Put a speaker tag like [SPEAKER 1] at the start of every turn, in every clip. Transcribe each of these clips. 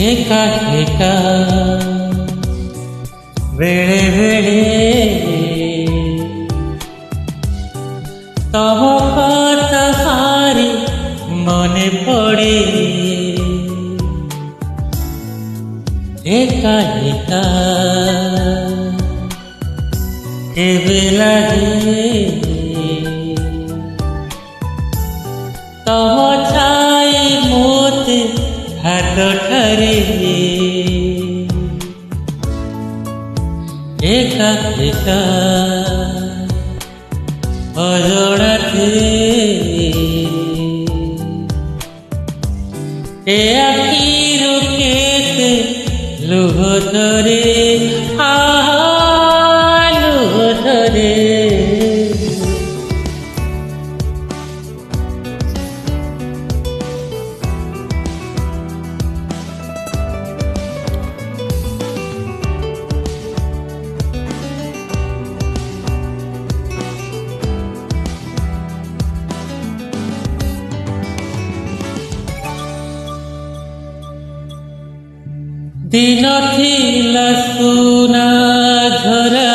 [SPEAKER 1] एका एका बेळे बेळे तब कथा भारी मने पड़े एका एका केबे लागे तब छाए मोते हाथ ठारे एका एका अजोड़ाते ए आखिरो केते लुह धरे लुह धरे दिन थिला सुना झरा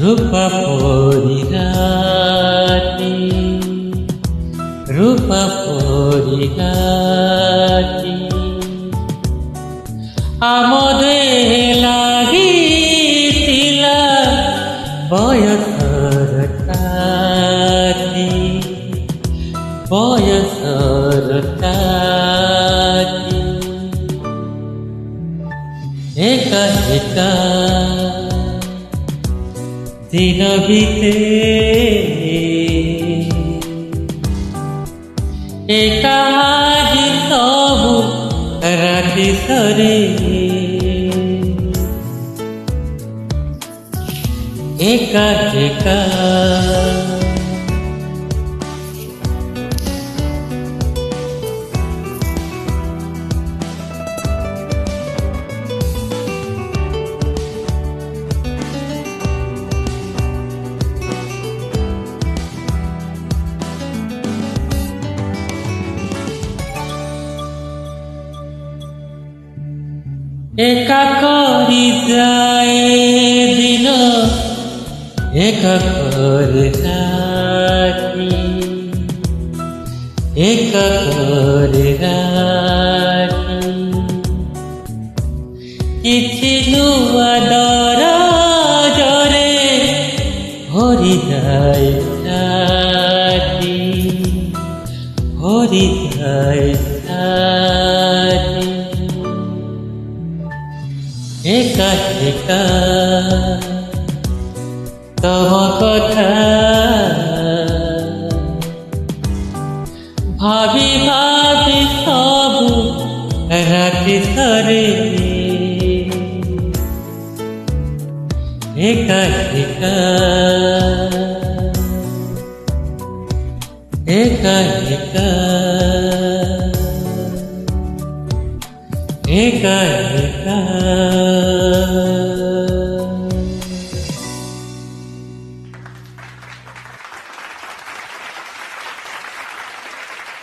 [SPEAKER 1] रूपा परी राती रूपा परी राती आमदे लागी थिला बयसर ताती बयसर ताती एका एका दिन बीते एका आज सबु राति सरे एका एका एका करी जाए दिन एका करी राती एका करी राती किछि नुआ डर जरे हरि जाए राती हरि जाए राती एका एका तब कथा भाभी भाभी सबु राति सरे एका एका एका एका एका एका